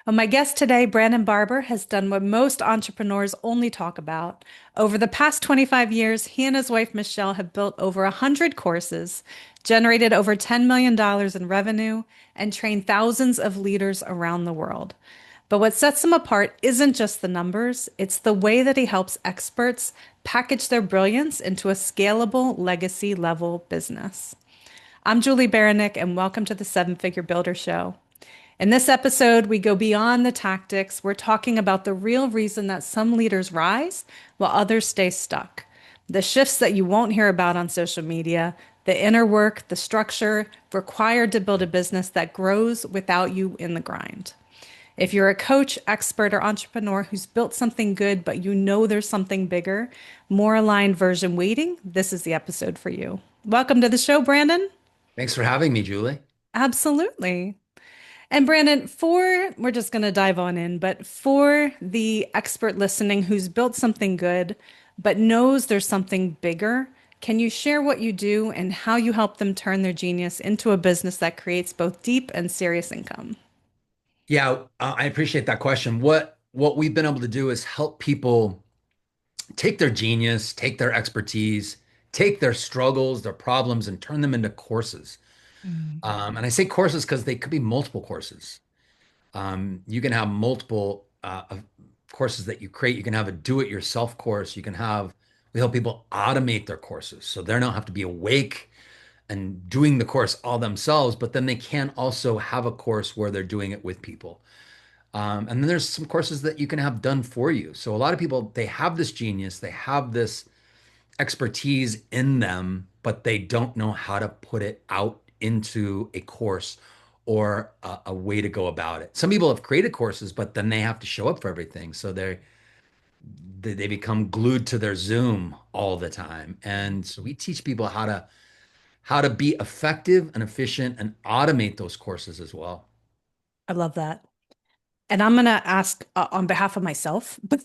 Well, my guest today, Brandon Barber, has done what most entrepreneurs only talk about. Over the past 25 years, he and his wife, Michelle, have built over 100 courses, generated over $10 million in revenue, and trained thousands of leaders around the world. But what sets him apart isn't just the numbers, it's the way that he helps experts package their brilliance into a scalable legacy level business. I'm Julie Baranick, and welcome to the Seven Figure Builder Show. In this episode, we go beyond the tactics. We're talking about the real reason that some leaders rise while others stay stuck. The shifts that you won't hear about on social media, the inner work, the structure required to build a business that grows without you in the grind. If you're a coach, expert, or entrepreneur who's built something good, but you know there's something bigger, more aligned version waiting, this is the episode for you. Welcome to the show, Brandon. Thanks for having me, Julie. Absolutely. And Brandon, we're just going to dive on in, but for the expert listening who's built something good, but knows there's something bigger, can you share what you do and how you help them turn their genius into a business that creates both deep and serious income? Yeah, I appreciate that question. What we've been able to do is help people take their genius, take their expertise, take their struggles, their problems, and turn them into courses. Mm. And I say courses because they could be multiple courses. You can have multiple courses that you create. You can have a do-it-yourself course. We help people automate their courses so they don't have to be awake and doing the course all themselves, but then they can also have a course where they're doing it with people. And then there's some courses that you can have done for you. So a lot of people, they have this genius, they have this expertise in them, but they don't know how to put it out into a course or a way to go about it. Some people have created courses, but then they have to show up for everything. So they become glued to their Zoom all the time. And so we teach people how to be effective and efficient and automate those courses as well. I love that. And I'm going to ask on behalf of myself, but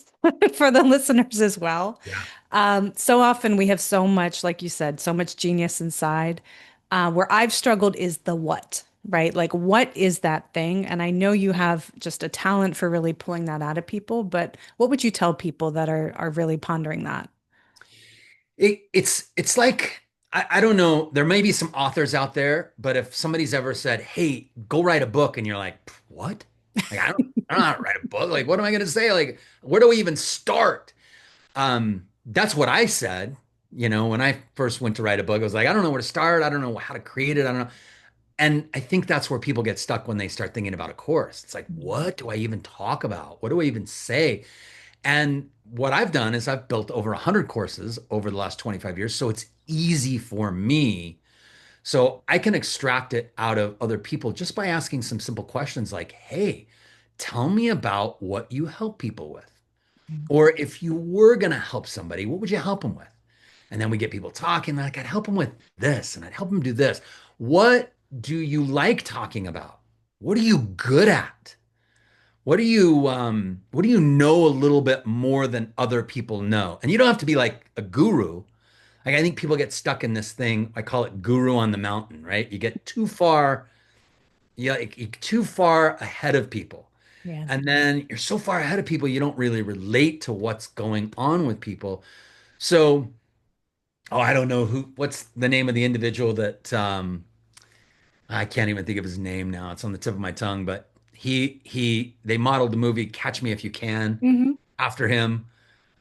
for the listeners as well. Yeah. So often we have so much, like you said, so much genius inside. Where I've struggled is the what, right? Like, what is that thing? And I know you have just a talent for really pulling that out of people, but what would you tell people that are really pondering that? It's like I don't know. There may be some authors out there, but if somebody's ever said, "Hey, go write a book," and you're like, "What?" Like I don't know how to write a book. Like, what am I going to say? Like, where do we even start? That's what I said. When I first went to write a book, I was like, I don't know where to start. I don't know how to create it. I don't know. And I think that's where people get stuck when they start thinking about a course. It's like, what do I even talk about? What do I even say? And what I've done is I've built over 100 courses over the last 25 years. So it's easy for me. So I can extract it out of other people just by asking some simple questions like, hey, tell me about what you help people with. Or if you were going to help somebody, what would you help them with? And then we get people talking like, I'd help them with this and I'd help them do this. What do you like talking about? What are you good at? What do you know a little bit more than other people know? And you don't have to be like a guru. Like I think people get stuck in this thing. I call it guru on the mountain, right? You get too far, yeah, you're too far ahead of people. Yeah. And then you're so far ahead of people, you don't really relate to what's going on with people. So, oh, I don't know what's the name of the individual that I can't even think of his name now. It's on the tip of my tongue, but they modeled the movie Catch Me If You Can Hmm. after him.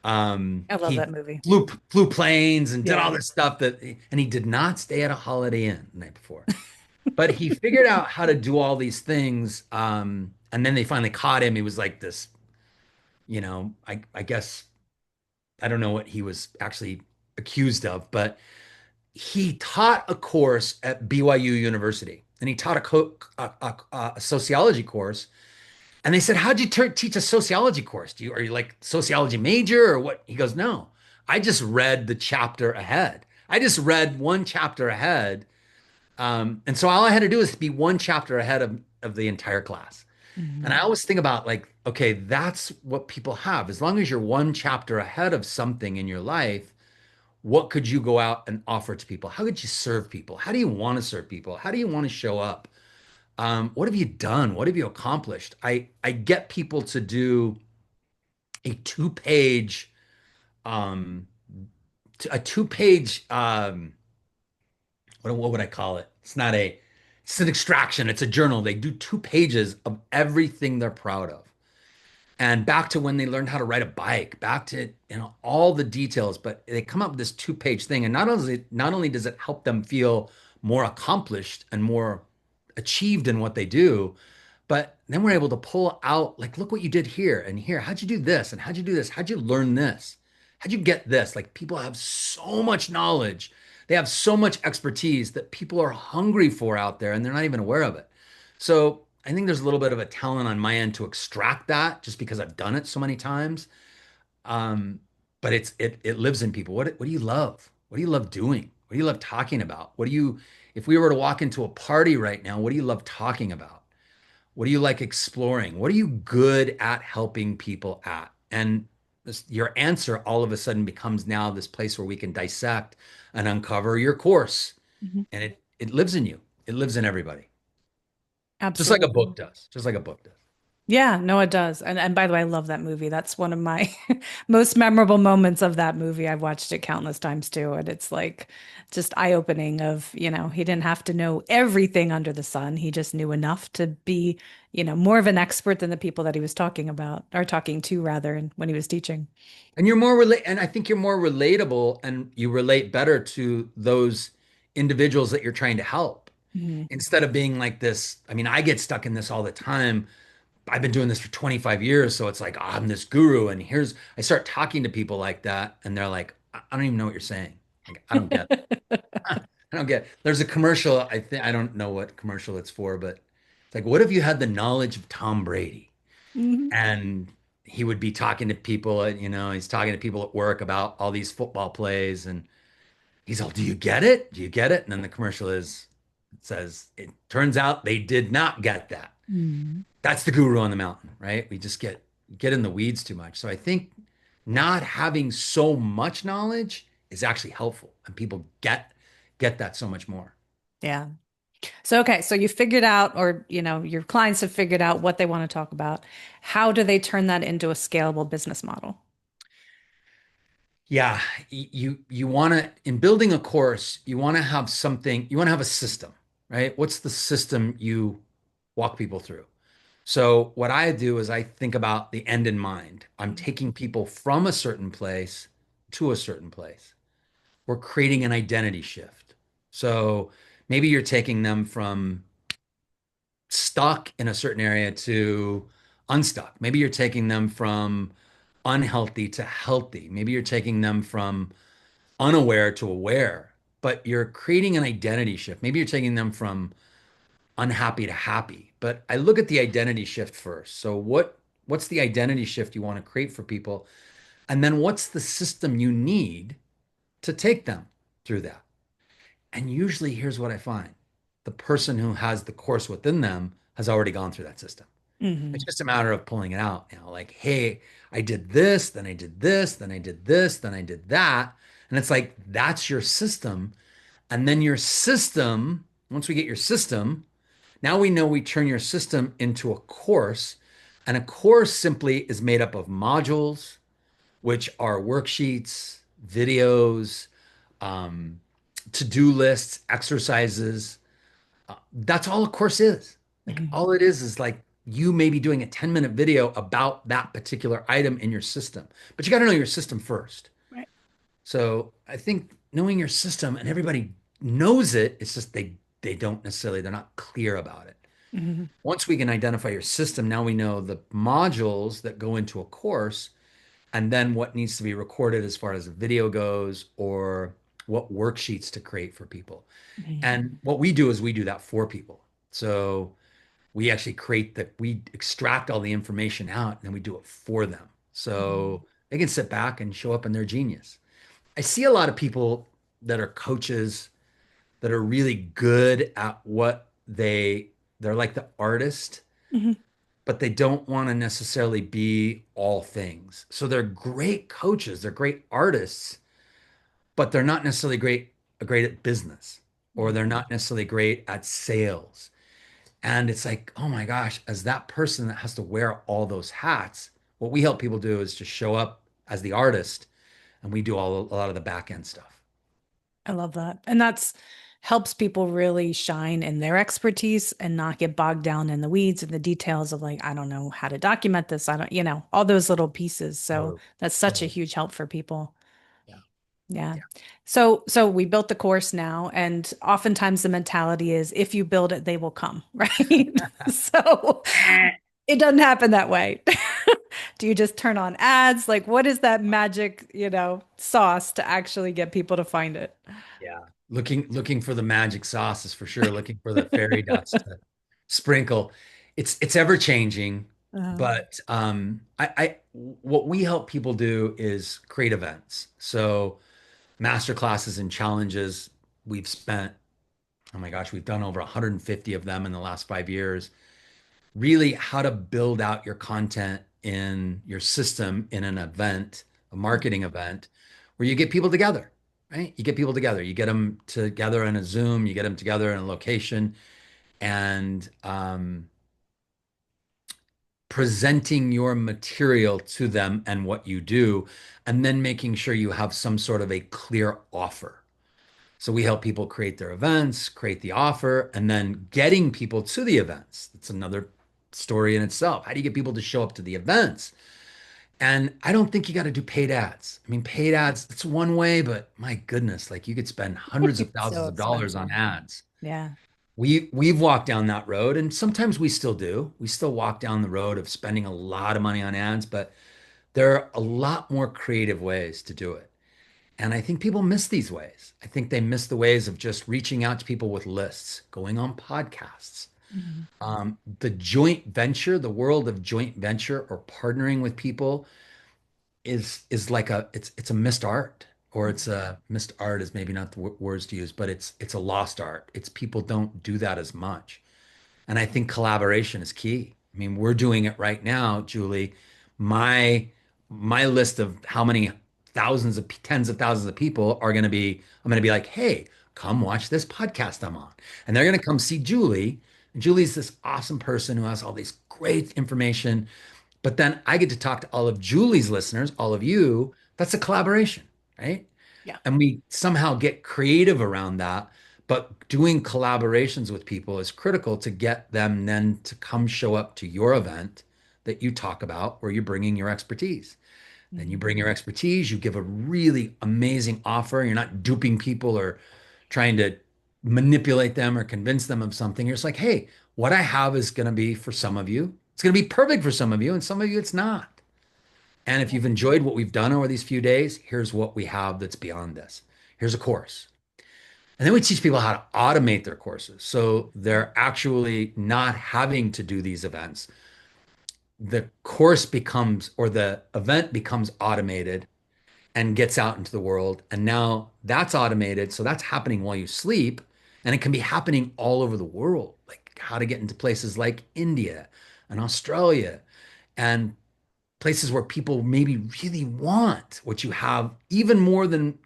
I love He that movie. flew planes and did all Yeah. this stuff and he did not stay at a Holiday Inn the night before. But he figured out how to do all these things. And then they finally caught him. He was like this, I guess I don't know what he was actually accused of, but he taught a course at BYU University, and he taught a sociology course. And they said, "How'd you teach a sociology course? Are you like sociology major or what?" He goes, "No, I just read the chapter ahead. I just read one chapter ahead, and so all I had to do is be one chapter ahead of the entire class." And Mhm. I always think about like, okay, that's what people have. As long as you're one chapter ahead of something in your life, what could you go out and offer to people? How could you serve people? How do you want to serve people? How do you want to show up? What have you done? What have you accomplished? I get people to do a um, two-page what would I call it? It's an extraction. It's a journal. They do 2 pages of everything they're proud of. And back to when they learned how to ride a bike, back to, all the details, but they come up with this 2 page thing. And not only does it help them feel more accomplished and more achieved in what they do, but then we're able to pull out, like, look what you did here and here. How'd you do this? And how'd you do this? How'd you learn this? How'd you get this? Like, people have so much knowledge. They have so much expertise that people are hungry for out there and they're not even aware of it. So I think there's a little bit of a talent on my end to extract that just because I've done it so many times. Um, but it lives in people. What do you love? What do you love doing? What do you love talking about? If we were to walk into a party right now, what do you love talking about? What do you like exploring? What are you good at helping people at? And your answer all of a sudden becomes now this place where we can dissect and uncover your course. Mhm. And it lives in you. It lives in everybody. Just like a Absolutely. book does. Just like a book does. Yeah, no, it does. And by the way, I love that movie. That's one of my most memorable moments of that movie. I've watched it countless times too. And it's like just eye-opening of, he didn't have to know everything under the sun. He just knew enough to be, more of an expert than the people that he was talking about, or talking to rather, and when he was teaching. And I think you're more relatable and you relate better to those individuals that you're trying to help. Mhm. Instead of being like this, I mean, I get stuck in this all the time. I've been doing this for 25 years, so it's like, oh, I'm this guru, and I start talking to people like that, and they're like, I don't even know what you're saying. Like, I don't get it. I don't get it. There's a commercial, I don't know what commercial it's for, but it's like, what if you had the knowledge of Tom Brady? Mhm. And he would be talking to people, he's talking to people at work about all these football plays, and he's all, do you get it? Do you get it? And then the commercial it says, it turns out they did not get that. Mhm. That's the guru on the mountain, right? We just get in the weeds too much. So I think not having so much knowledge is actually helpful, and people get that so much more. Yeah. So, okay, so you figured out, or, your clients have figured out what they want to talk about. How do they turn that into a scalable business model? Yeah, you want to in building a course, you want to have something, you want to have a system, right? What's the system you walk people through? So what I do is I think about the end in mind. I'm taking people from a certain place to a certain place. We're creating an identity shift. So maybe you're taking them from stuck in a certain area to unstuck. Maybe you're taking them from unhealthy to healthy. Maybe you're taking them from unaware to aware, but you're creating an identity shift. Maybe you're taking them from unhappy to happy. But I look at the identity shift first. So what's the identity shift you want to create for people? And then what's the system you need to take them through that? And usually here's what I find. The person who has the course within them has already gone through that system. It's Hmm. just a matter of pulling it out, like, hey, I did this, then I did this, then I did this, then I did that. And it's like, that's your system. And then your system, once we get your system, now we know we turn your system into a course. And a course simply is made up of modules, which are worksheets, videos, um, to-do lists, exercises. That's all a course is. Like, Hmm. all it is like you may be doing a 10-minute video about that particular item in your system. But you got to know your system first. Right. So I think knowing your system, and everybody knows it, it's just they don't necessarily, they're not clear about it. Hmm. Once we can identify your system, now we know the modules that go into a course, and then what needs to be recorded as far as the video goes, or what worksheets to create for people. Hmm. And what we do is we do that for people. So we extract all the information out and then we do it for them. So they can sit back and show up in their genius. I see a lot of people that are coaches that are really good at they're like the artist, Hmm. but they don't want to necessarily be all things. So they're great coaches, they're great artists, but they're not necessarily great at business, or they're not necessarily great at sales. And it's like, oh my gosh, as that person that has to wear all those hats, what we help people do is just show up as the artist and we do a lot of the back end stuff. I love that. And that's helps people really shine in their expertise and not get bogged down in the weeds and the details of like, I don't know how to document this. I don't, all those little pieces. So Totally. that's such a Totally. huge help for people. Yeah. Yeah. Yeah. So we built the course now, and oftentimes the mentality is if you build it, they will come, right? So it doesn't happen that way. Do you just turn on ads? Like, what is that magic, sauce to actually get people to find it? Yeah. Looking for the magic sauces for sure, looking for the fairy dust to sprinkle. It's ever changing, Uh, but I what we help people do is create events. So master classes and challenges, we've spent, oh my gosh, we've done over 150 of them in the last 5 years. Really how to build out your content in your system in an event, a marketing event, where you get people together, right? You get people together, you get them together in a Zoom, you get them together in a location, and presenting your material to them and what you do, and then making sure you have some sort of a clear offer. So we help people create their events, create the offer, and then getting people to the events. That's another story in itself. How do you get people to show up to the events? And I don't think you got to do paid ads. I mean, paid ads, it's one way, but my goodness, like you could spend hundreds of so thousands of dollars on expensive. ads. Yeah. We've walked down that road, and sometimes we still do. We still walk down the road of spending a lot of money on ads, but there are a lot more creative ways to do it. And I think people miss these ways. I think they miss the ways of just reaching out to people with lists, going on podcasts. Mhm. The joint venture, the world of joint venture or partnering with people is like it's a missed art, or it's a missed art is maybe not the words to use, but it's a lost art. It's people don't do that as much. And I think collaboration is key. I mean, we're doing it right now, Julie. My my list of how many thousands of tens of thousands of people are going to be, I'm going to be like, hey, come watch this podcast I'm on. And they're going to come see Julie. And Julie's this awesome person who has all these great information. But then I get to talk to all of Julie's listeners, all of you. That's a collaboration, right? Yeah. And we somehow get creative around that. But doing collaborations with people is critical to get them then to come show up to your event that you talk about, where you're bringing your expertise. Then you Mhm. bring your expertise, you give a really amazing offer. You're not duping people or trying to manipulate them or convince them of something. You're just like, hey, what I have is going to be for some of you. It's going to be perfect for some of you, and some of you it's not. And if you've enjoyed what we've done over these few days, here's what we have that's beyond this. Here's a course. And then we teach people how to automate their courses. So they're actually not having to do these events. The course becomes, or the event becomes automated and gets out into the world. And now that's automated. So that's happening while you sleep. And it can be happening all over the world, like how to get into places like India and Australia and places where people maybe really want what you have even more than,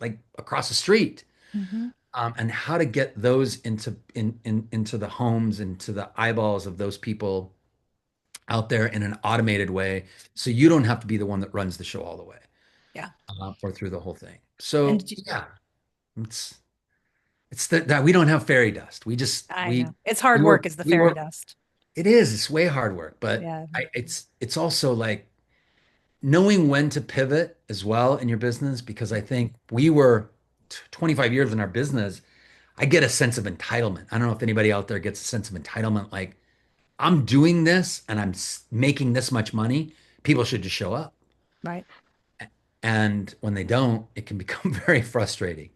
like across the street. Mhm. And how to get those into the homes, into the eyeballs of those people out there in an automated way, so you don't have to be the one that runs the show all the way, Yeah. or through the whole thing. And So did you, yeah, it's it's that we don't have fairy dust. We just I we know it's we hard work work is the we fairy work. dust. It is. It's way hard work, but Yeah. it's also like knowing when to pivot as well in your business, because I think we were 25 years in our business. I get a sense of entitlement. I don't know if anybody out there gets a sense of entitlement. Like, I'm doing this and I'm making this much money. People should just show up. Right. And when they don't, it can become very frustrating.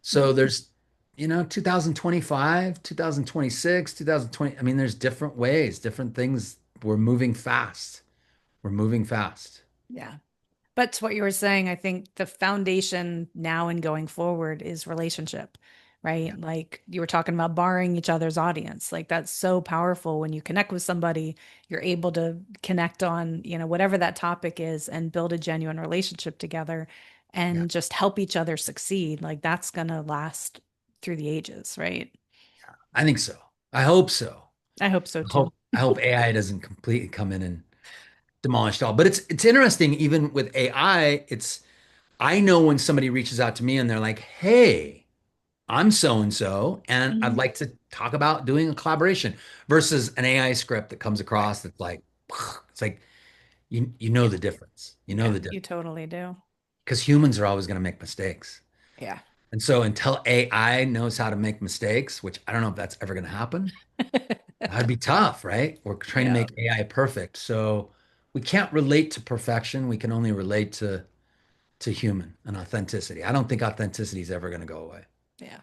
So there's, 2025, 2026, 2020. I mean, there's different ways, different things. We're moving fast. We're moving fast. Yeah. But to what you were saying, I think the foundation now and going forward is relationship, Yeah. right? Like you were talking about borrowing each other's audience. Like that's so powerful when you connect with somebody, you're able to connect on, whatever that topic is and build a genuine relationship together Yeah. and just help each other succeed. Like that's gonna last through the ages, right? I think so. I hope so. I hope so too. I hope AI doesn't completely come in and demolish it all. But it's interesting, even with AI, it's I know when somebody reaches out to me and they're like, "Hey, I'm so and so, and I'd Mhm. like to talk about doing a collaboration," versus an AI script that comes Right. across that's like, it's like you know Yeah. the difference. You know Yeah. the You difference totally do. because humans are always going to make mistakes. Yeah. And so until AI knows how to make mistakes, which I don't know if that's ever going to happen, that'd be tough, right? We're trying to Yeah. make AI perfect. So we can't relate to perfection. We can only relate to human and authenticity. I don't think authenticity is ever going to go away. Yeah.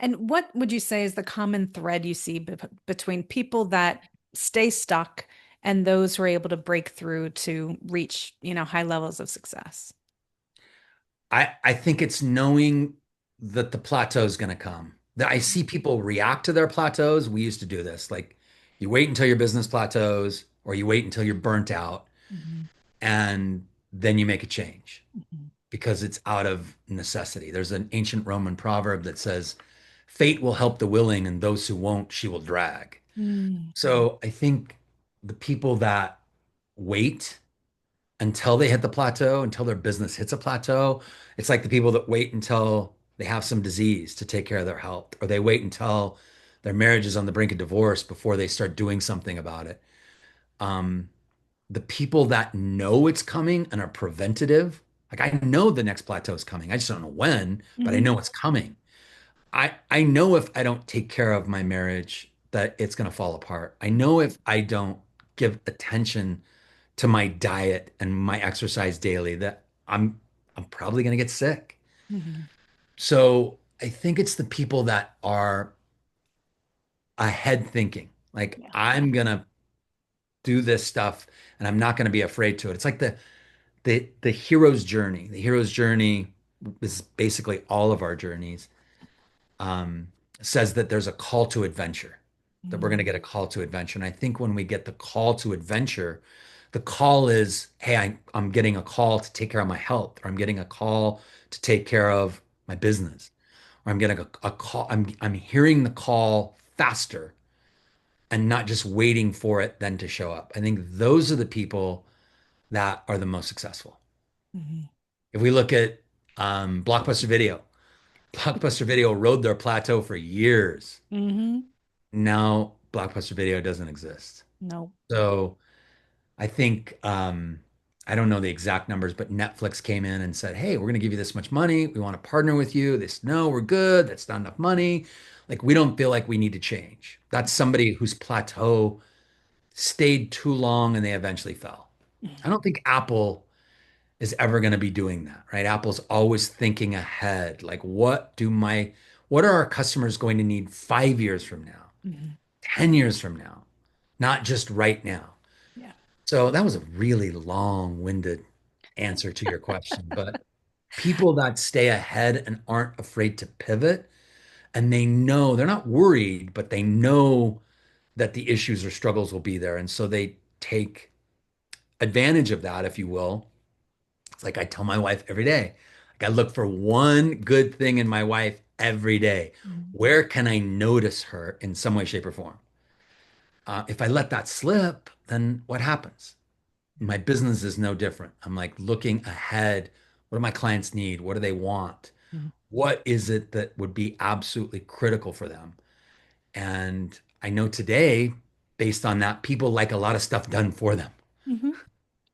And what would you say is the common thread you see between people that stay stuck and those who are able to break through to reach, high levels of success? I think it's knowing that the plateau is going to come. That I see people react to their plateaus. We used to do this. Like you wait until your business plateaus or you wait until you're burnt out Mhm. and then you make a change Mhm. because it's out of necessity. There's an ancient Roman proverb that says, "Fate will help the willing, and those who won't, she will drag." Mhm. So I think the people that wait until they hit the plateau, until their business hits a plateau, it's like the people that wait until they have some disease to take care of their health, or they wait until their marriage is on the brink of divorce before they start doing something about it. Um, the people that know it's coming and are preventative, like I know the next plateau is coming. I just don't know when, but I Mhm. know it's coming. I know if I don't take care of my marriage that it's going to fall apart. I know if I don't give attention to my diet and my exercise daily that I'm probably going to get sick. Mhm. So I think it's the people that are ahead thinking, like Yeah. I'm going to do this stuff and I'm not going to be afraid to it. It's like the hero's journey. The hero's journey is basically all of our journeys. Um, says that there's a call to adventure, that we're going to Mhm. get a call to adventure. And I think when we get the call to adventure, the call is, hey, I'm getting a call to take care of my health, or I'm getting a call to take care of my business, or I'm getting a call. I'm hearing the call faster and not just waiting for it then to show up. I think those are the people that are the most successful. Mhm. If we look at Blockbuster Video rode their plateau for years. Mhm. Now Blockbuster Video doesn't exist. No. So I think I don't know the exact numbers, but Netflix came in and said, "Hey, we're going to give you this much money. We want to partner with you." They said, "No, we're good. That's not enough money. Like we don't feel like we need to change." That's somebody whose plateau stayed too long and they eventually fell. I Mhm. don't think Apple is ever going to be doing that, right? Apple's always thinking ahead. Like what are our customers going to need 5 years from now, Mhm. 10 years from now, not just right now. Yeah. So that was a really long-winded answer to your question, but people that stay ahead and aren't afraid to pivot, and they know they're not worried, but they know that the issues or struggles will be there. And so they take advantage of that, if you will. It's like I tell my wife every day, like I look for one good thing in my wife every day. Mhm. Where can I notice her in some way, shape, or form? If I let that slip, then what happens? My business is no different. I'm like looking ahead. What do my clients need? What do they want? Mhm. What is it that would be absolutely critical for them? And I know today, based on that, people like a lot of stuff done for them. Mhm.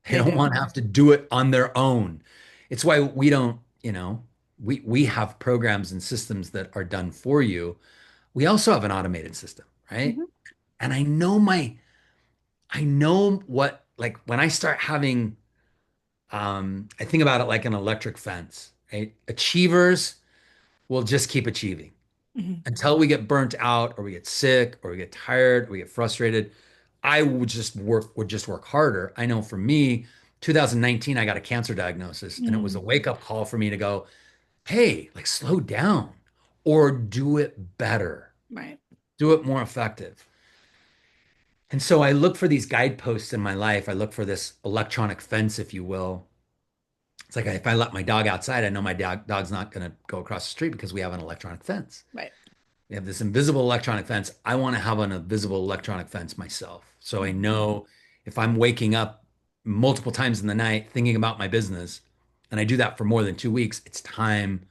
They They don't do. want to have to do it on their own. It's why we don't, we have programs and systems that are done for you. We also have an automated system, right? Mhm. And I know what, like when I start having, I think about it like an electric fence, right? Achievers will just keep achieving Mhm. until we get burnt out or we get sick or we get tired or we get frustrated. I would just work harder. I know for me, 2019, I got a cancer diagnosis and it was a Mhm. wake up call for me to go, hey, like slow down or do it better, Right. do it more effective. And so I look for these guideposts in my life. I look for this electronic fence, if you will. It's like if I let my dog outside, I know my dog's not going to go across the street because we have an electronic fence. Right. We have this invisible electronic fence. I want to have an invisible electronic fence myself. So I Mhm. know if I'm waking up multiple times in the night thinking about my business, and I do that for more than 2 weeks, it's time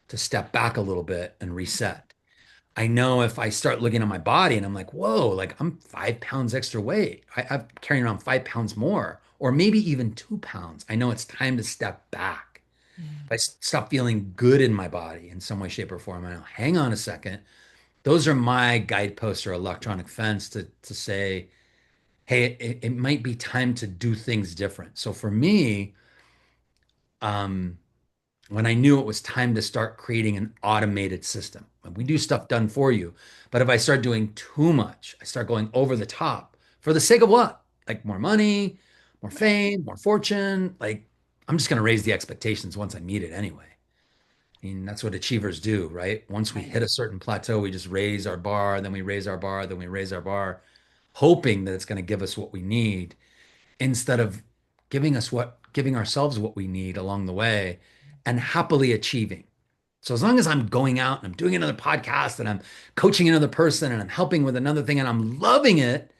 to step back a little bit and reset. I know if I start looking at my body and I'm like, whoa, like I'm 5 pounds extra weight. I'm carrying around 5 pounds more, or maybe even 2 pounds. I know it's time to step back. If I stop feeling good in my body in some way, shape, or form, I know, hang on a second. Those are my guideposts or electronic fence to say, hey, it might be time to do things different. So for me, um, when I knew it was time to start creating an automated system. We do stuff done for you, but if I start doing too much, I start going over the top for the sake of what? Like more money, more Right. fame, more fortune. Like I'm just going to raise the expectations once I meet it anyway. I mean, that's what achievers do, right? Once we Right. hit a certain plateau, we just raise our bar, then we raise our bar, then we raise our bar, hoping that it's going to give us what we need instead of giving ourselves what we need along the way and happily achieving. So as long as I'm going out and I'm doing another podcast and I'm coaching another person and I'm helping with another thing and I'm loving it,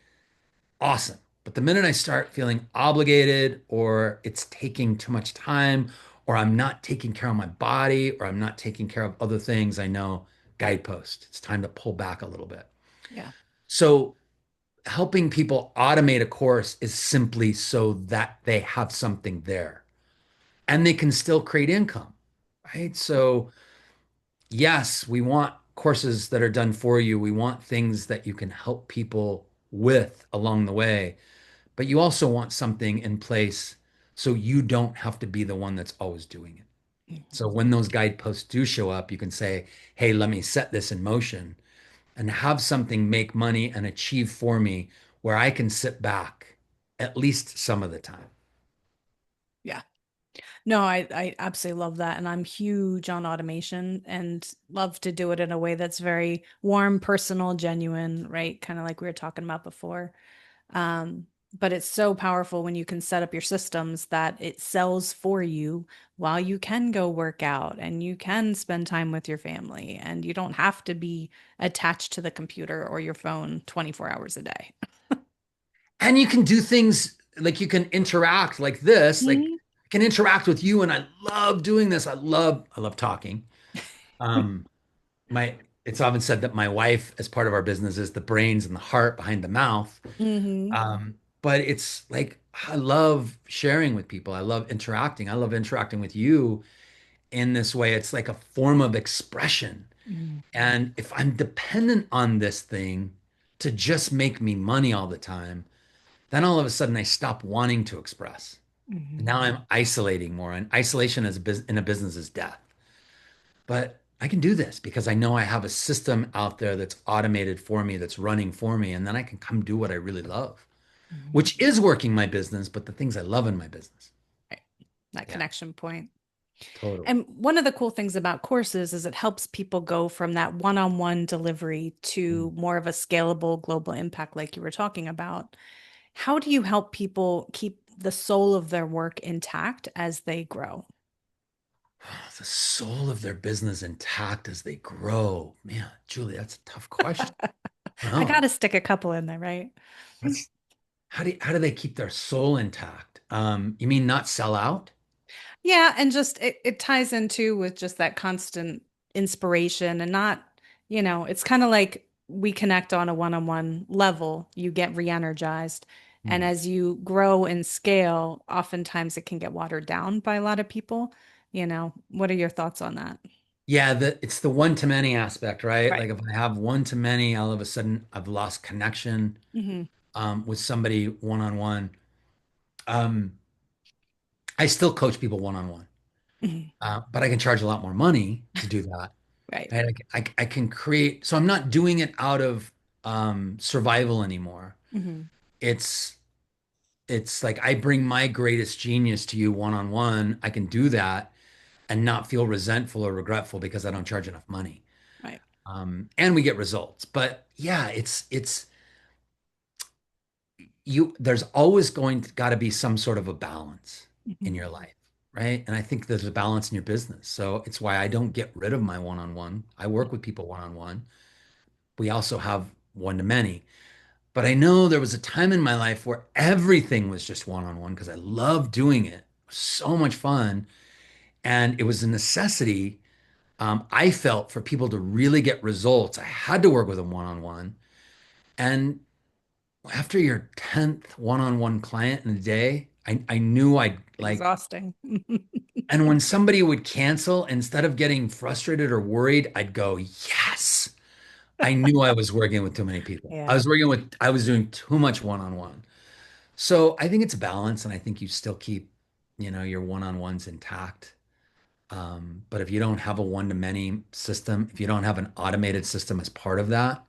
awesome. But the minute I start feeling obligated or it's taking too much time or I'm not taking care of my body or I'm not taking care of other things, I know guidepost. It's time to pull back a little bit. Yeah. So helping people automate a course is simply so that they have something there and they can still create income, right? So, yes, we want courses that are done for you. We want things that you can help people with along the way, but you also want something in place so you don't have to be the one that's always doing it. So, Mhm. when those guideposts do show up, you can say, hey, let me set this in motion and have something make money and achieve for me where I can sit back at least some of the time. Yeah. No, I absolutely love that. And I'm huge on automation and love to do it in a way that's very warm, personal, genuine, right? Kind of like we were talking about before. Um, but it's so powerful when you can set up your systems that it sells for you while you can go work out and you can spend time with your family and you don't have to be attached to the computer or your phone 24 hours a day. And you can do things like you can interact like this, like Mhm. I can interact with you and I love doing this. I love talking. Um my it's often said that my wife as part of our business is the brains and the heart behind the mouth. Hmm. But it's like I love sharing with people. I love interacting. I love interacting with you in this way. It's like a form of expression. Hmm. And if I'm dependent on this thing to just make me money all the time, then all of a sudden I stop wanting to express. And Hmm. now I'm isolating more. And isolation as in a business is death. But I can do this because I know I have a system out there that's automated for me, that's running for me. And then I can come do what I really love, Hmm. which is working my business, but the things I love in my business. Right. That Yeah, connection point. totally. And one of the cool things about courses is it helps people go from that one-on-one delivery Mm. to more of a scalable global impact, like you were talking about. How do you help people keep the soul of their work intact as they grow? The soul of their business intact as they grow. Man, Julie, that's a tough question. I got Oh, to stick a couple in there, right? that's how do they keep their soul intact? You mean not sell out? Yeah, and just it ties into with just that constant inspiration and not, it's kind of like we connect on a one-on-one level, you get re-energized. And Hmm. as you grow and scale, oftentimes it can get watered down by a lot of people. What are your thoughts on that? Yeah, it's the one to many aspect, right? Right. Like if I have one to many, all of a sudden I've lost connection Hmm. with somebody one on one. Um, I still coach people one on one, Hmm. but I can charge a lot more money to do that. Right. And I can create, so I'm not doing it out of survival anymore. Hmm. It's it's like I bring my greatest genius to you one on one. I can do that and not feel resentful or regretful because I don't charge enough money. Right. And we get results. But yeah, it's you. There's always going to got to be some sort of a balance in Hmm. your life, right? And I think there's a balance in your business. So it's why I don't get rid of my one on one. I work with people one on one. we also have one to many. But I know there was a time in my life where everything was just one on one because I loved doing it. It was so much fun. And it was a necessity, I felt, for people to really get results. I had to work with them one on one. And after your 10th one on one client in a day, I knew I'd like, Exhausting. and when somebody would cancel, instead of getting frustrated or worried, I'd go, yes. I knew I was working with too many people. Yeah. I was doing too much one on one. So I think it's a balance, and I think you still keep, your one-on-ones intact. But if you don't have a one-to-many system, if you don't have an automated system as part of that,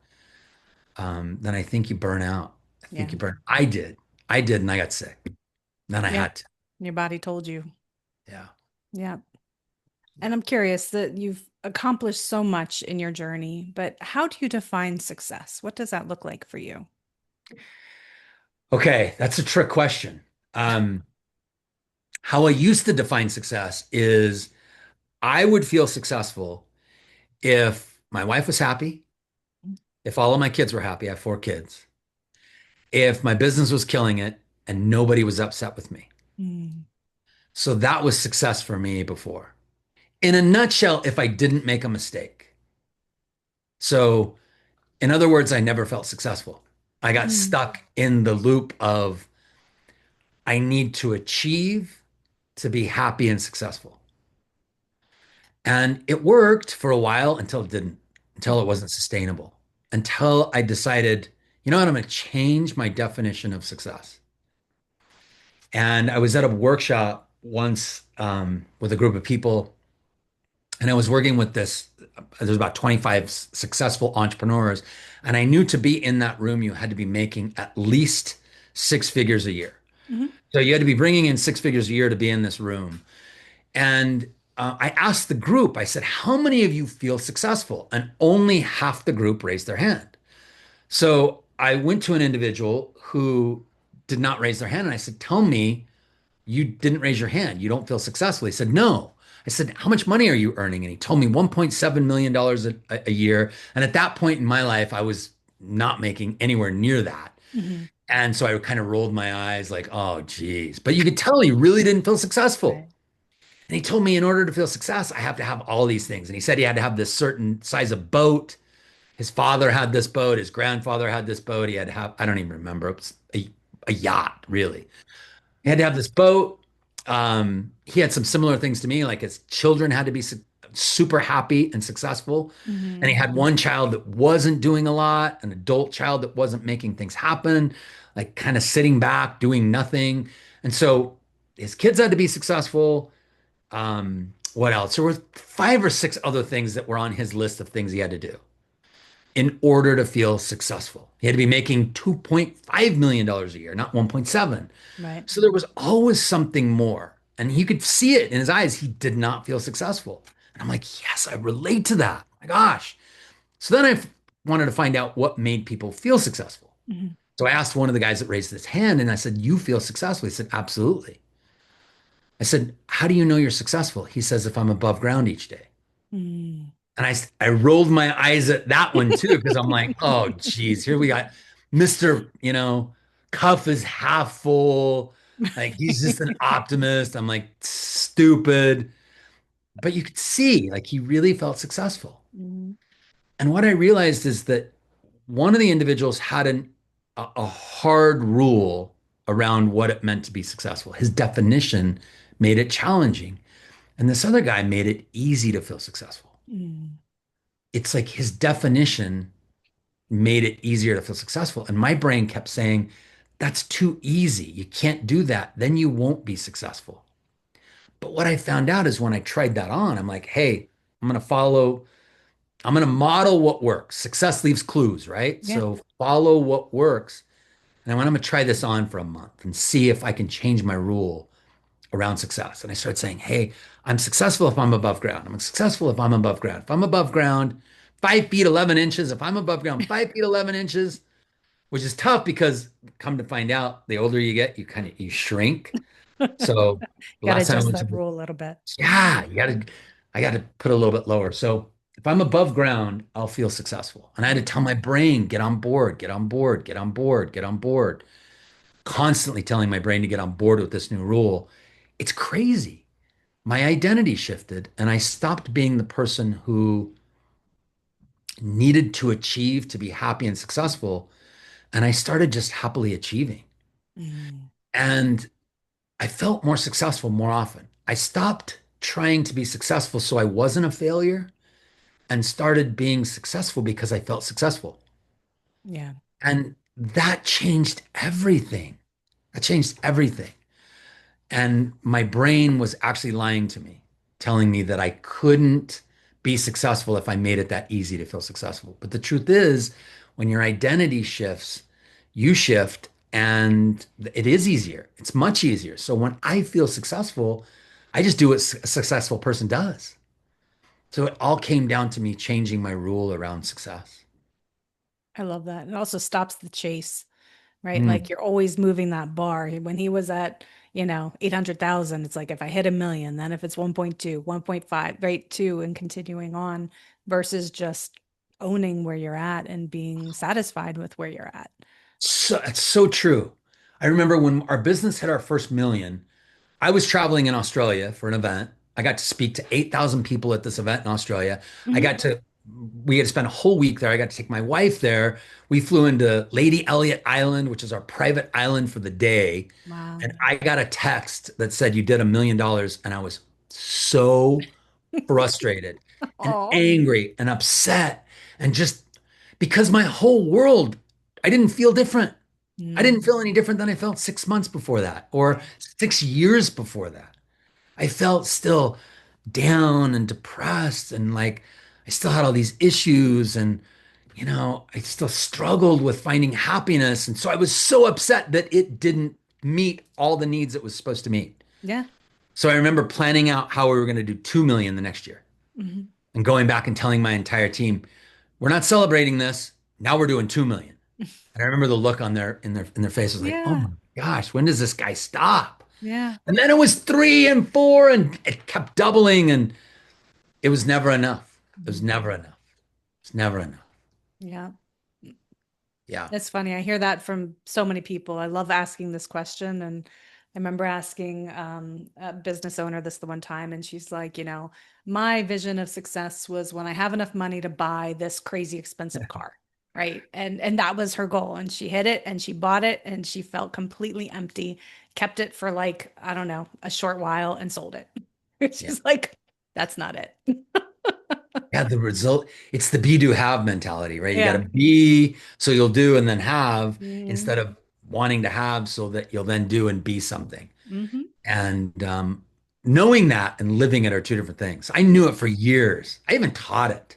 then I think you burn out. I think Yeah. you burn. I did, and I got sick. Then I Yeah. had to. Your body told you. Yeah. Yeah. And I'm curious that you've accomplished so much in your journey, but how do you define success? What does that look like for you? Okay, that's a trick question. Um, how I used to define success is I would feel successful if my wife was happy, if all of my kids were happy. I have 4 kids. If my business was killing it and nobody was upset with me. Mm. So that was success for me before. In a nutshell, if I didn't make a mistake. So, in other words, I never felt successful. I got Mm. stuck in the loop of I need to achieve to be happy and successful. And it worked for a while until it didn't, until it wasn't sustainable, until I decided, you know what, I'm going to change my definition of success. And I was at a workshop once with a group of people, and I was working with this. There's about 25 successful entrepreneurs, and I knew to be in that room, you had to be making at least 6 figures a year. Mhm. So you had to be bringing in 6 figures a year to be in this room. And I asked the group, I said, how many of you feel successful? And only half the group raised their hand. So I went to an individual who did not raise their hand, and I said, tell me you didn't raise your hand. You don't feel successful. He said, no. I said, how much money are you earning? And he told me $1.7 million a year. And at that point in my life, I was not making anywhere near that. Mhm. And so I kind of rolled my eyes like, oh, geez. But you could tell he really didn't feel successful. Right. And he told me in order to feel success, I have to have all these things. And he said he had to have this certain size of boat. His father had this boat. His grandfather had this boat. He had to have, I don't even remember, it was a yacht, really. He had to have this boat. He had some similar things to me, like his children had to be super happy and successful. And he Mhm. had one child that wasn't doing a lot, an adult child that wasn't making things happen, like kind of sitting back, doing nothing. And so his kids had to be successful. What else? There were 5 or 6 other things that were on his list of things he had to do in order to feel successful. He had to be making $2.5 million a year, not 1.7. Right. So there was always something more. And he could see it in his eyes. He did not feel successful. And I'm like, yes, I relate to that. My gosh. So then wanted to find out what made people feel successful. Mhm. So I asked one of the guys that raised his hand and I said, you feel successful? He said, absolutely. I said, how do you know you're successful? He says, if I'm above ground each day. Mm. And I rolled my eyes at that one too, because I'm like, oh, geez, here we got Mr. Cuff is half full. Like he's just an optimist. I'm like, stupid. But you could see, like, he really felt successful. Mhm. And what I realized is that one of the individuals had a hard rule around what it meant to be successful. His definition made it challenging. And this other guy made it easy to feel successful. Mm. It's like his definition made it easier to feel successful. And my brain kept saying, that's too easy. You can't do that. Then you won't be successful. But what I found out is when I tried that on, I'm like, hey, I'm going to model what works. Success leaves clues, right? Yeah. So follow what works. And I'm going to try this on for a month and see if I can change my rule around success. And I started saying, hey, I'm successful if I'm above ground. I'm successful if I'm above ground. If I'm above ground, 5 feet 11 inches. If I'm above ground, 5 feet 11 inches, which is tough because come to find out, the older you get, you you shrink. So the Got to last time I adjust went to that the, rule a little bit. yeah, I got to put a little bit lower. So if I'm above ground, I'll feel successful. And I had to tell my brain, get on board, get on board, get on board, get on board. Constantly telling my brain to get on board with this new rule. It's crazy. My identity shifted and I stopped being the person who needed to achieve to be happy and successful. And I started just happily achieving. Mm, And I felt more successful more often. I stopped trying to be successful so I wasn't a failure and started being successful because I felt successful. yeah. And that changed everything. That changed everything. And my brain was actually lying to me, telling me that I couldn't be successful if I made it that easy to feel successful. But the truth is, when your identity shifts, you shift and it is easier. It's much easier. So when I feel successful, I just do what a successful person does. So it all came down to me changing my rule around success. I love that. It also stops the chase, right? Like Mm. you're always moving that bar. When he was at, 800,000, it's like if I hit a million, then if it's 1.2, 1.5, right, 2 and continuing on versus just owning where you're at and being satisfied with where you're at. So it's so true. I remember when our business hit our first million, I was traveling in Australia for an event. I got to speak to 8,000 people at this event in Australia. I Mhm. got to, we had to spend a whole week there. I got to take my wife there. We flew into Lady Elliot Island, which is our private island for the day. Wow. And I got a text that said, you did $1 million. And I was so frustrated and Oh. angry and upset. And just because my whole world, I didn't feel different. I didn't Mm, feel any different than I felt 6 months before that or yeah. 6 years before that. I felt still down and depressed and like I still had all these issues and I still struggled with finding happiness. And so I was so upset that it didn't meet all the needs it was supposed to meet. Yeah. So I remember planning out how we were going to do 2 million the next year Mhm. and going back and telling my entire team, we're not celebrating this. Now we're doing 2 million. And I remember the look on their faces like, oh Yeah. my gosh, when does this guy stop? Yeah. And then it was 3 and 4, and it kept doubling, and it was never enough. It was Mhm. never enough. It's never enough. Yeah. Yeah. It's funny. I hear that from so many people. I love asking this question. And I remember asking a business owner this the one time, and she's like, my vision of success was when I have enough money to buy this crazy expensive car. Right. And that was her goal. And she hit it and she bought it and she felt completely empty, kept it for like, I don't know, a short while and sold it. Yeah. She's like, that's not it. Yeah. The result, it's the be do have mentality, right? You got to Yeah. be so you'll do and then have Mm-hmm. instead of wanting to have so that you'll then do and be something. Mm-hmm. And knowing that and living it are two different things. I knew it for years. I even taught it,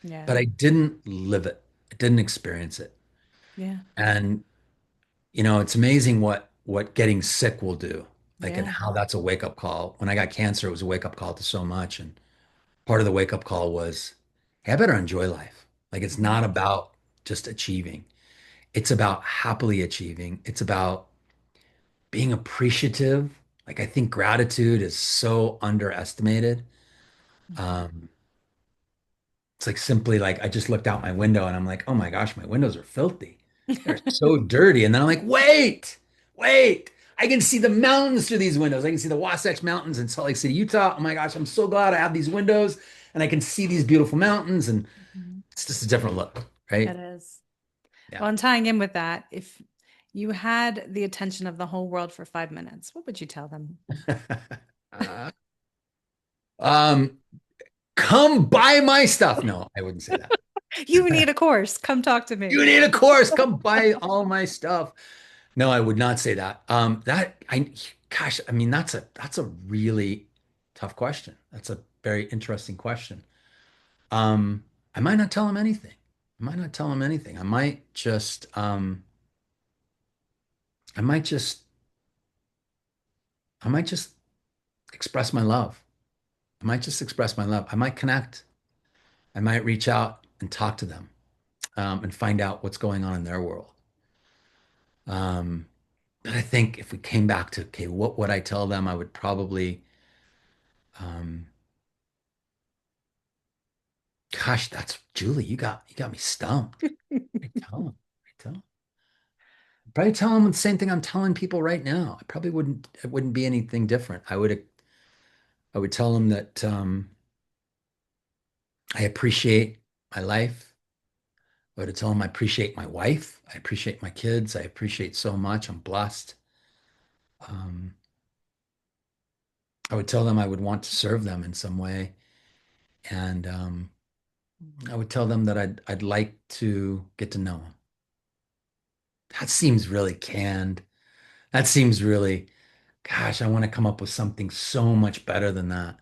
Yeah. but I didn't live it. I didn't experience it. Yeah. And it's amazing what getting sick will do. Like and Yeah. how that's a wake up call. When I got cancer, it was a wake up call to so much. And part of the wake up call was, hey, I better enjoy life. Like it's Mhm. not about just achieving. It's about happily achieving. It's about being appreciative. Like I think gratitude is so underestimated. Mhm. Um, it's like simply like I just looked out my window and I'm like, oh my gosh, my windows are filthy. They're so dirty. And then I'm like, wait, wait. I can see the mountains through these windows. I can see the Wasatch Mountains in Salt Lake City, Utah. Oh my gosh, I'm so glad I have these windows and I can see these beautiful mountains. And Mhm. it's just a different look, It right? is. Yeah. Well, and tying in with that, if you had the attention of the whole world for 5 minutes, what would you tell them? Uh, um, come buy my stuff. No, I wouldn't say that. You need a course. Come talk to me. You need a course. Come buy all my stuff. No, I would not say that. Gosh, I mean, that's a really tough question. That's a very interesting question. Um, I might not tell him anything. I might not tell him anything. I might just, I might just express my love. I might just express my love. I might connect. I might reach out and talk to them, and find out what's going on in their world. Um, but I think if we came back to, okay, what would I tell them? I would probably, um, Gosh, that's Julie. You got me stumped. I tell him. I tell him. Probably tell him the same thing I'm telling people right now. I probably wouldn't. It wouldn't be anything different. I would tell him that I appreciate my life. I would tell him I appreciate my wife. I appreciate my kids. I appreciate so much. I'm blessed. Um, I would tell them I would want to serve them in some way, and I would tell them that I'd like to get to know them. That seems really canned. That seems really, gosh, I want to come up with something so much better than that.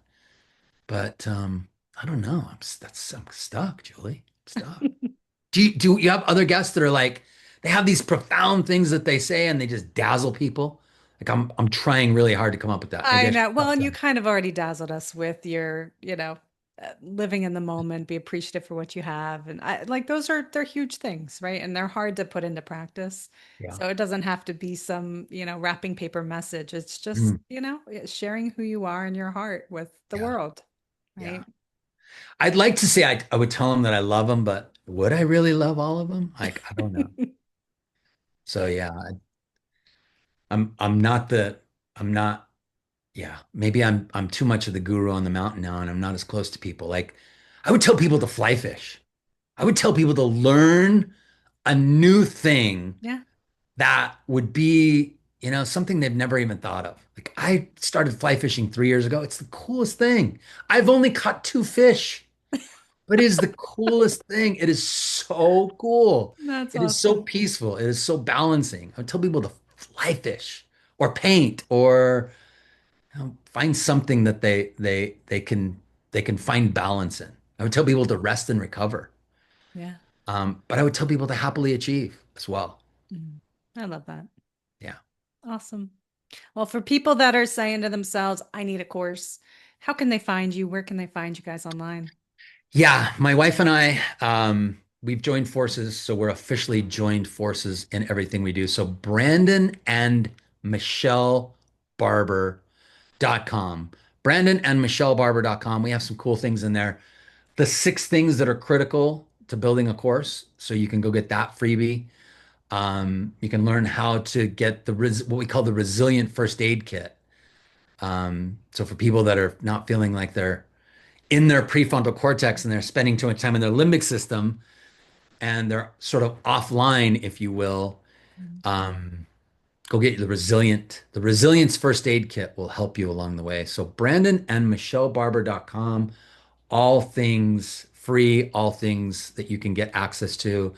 But I don't know. I'm stuck, Julie. I'm stuck. Do you have other guests that are like they have these profound things that they say and they just dazzle people? Like I'm trying really hard to come up with that. Maybe I I should know. Well, stop and you trying. kind of already dazzled us with your, living in the moment, be appreciative for what you have. And I like they're huge things, right? And they're hard to put into practice. Yeah. So it doesn't have to be some, wrapping paper message. It's just, Mm, sharing who you are in your heart with the yeah. world, Yeah. right? I'd like to say I would tell them that I love them, but would I really love all of them? Like, I don't know. So yeah, I'm not the I'm not yeah, maybe I'm too much of the guru on the mountain now and I'm not as close to people. Like I would tell people to fly fish. I would tell people to learn a new thing Yeah. that would be, something they've never even thought of. Like I started fly fishing 3 years ago. It's the coolest thing. I've only caught two fish. But it is the coolest thing. It is so cool. That's It is so awesome. peaceful. It is so balancing. I tell people to fly fish or paint or find something that they can find balance in. I would tell people to rest and recover. Yeah. But I would tell people to happily achieve as well. Mm. I love that. Yeah. Awesome. Well, for people that are saying to themselves, I need a course, how can they find you? Where can they find you guys online? Yeah, my wife and I, we've joined forces, so we're officially joined forces in everything we do. So Brandon and Michelle Barber.com. Brandon and MichelleBarber.com. We have some cool things in there. The 6 things that are critical to building a course. So you can go get that freebie. You can learn how to get what we call the resilient first aid kit. So for people that are not feeling like they're in their prefrontal cortex and they're spending too much time in their limbic system and they're sort of offline, if you will, Mm. go get the resilience first aid kit will help you along the way. So Brandon and MichelleBarber.com, all things free, all things that you can get access to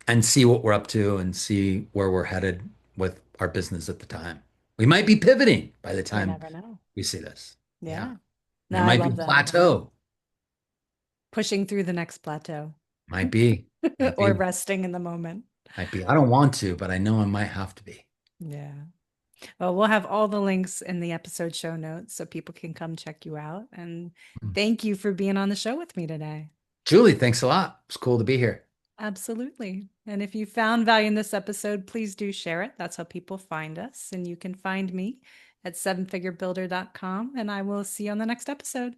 and see what we're up to and see where we're headed with our business at the time. We might be pivoting by the You time never know. we see this. Yeah. Yeah. And No, it I might be love that. plateau. Pushing through the next plateau Might be. Might or be. resting in the moment. Might be. I don't want to, but I know I might have to be. Yeah. Well, we'll have all the links in the episode show notes so people can come check you out. And thank you for being on the show with me today. Julie, thanks a lot. It's cool to be here. Absolutely. And if you found value in this episode, please do share it. That's how people find us. And you can find me at sevenfigurebuilder.com. And I will see you on the next episode.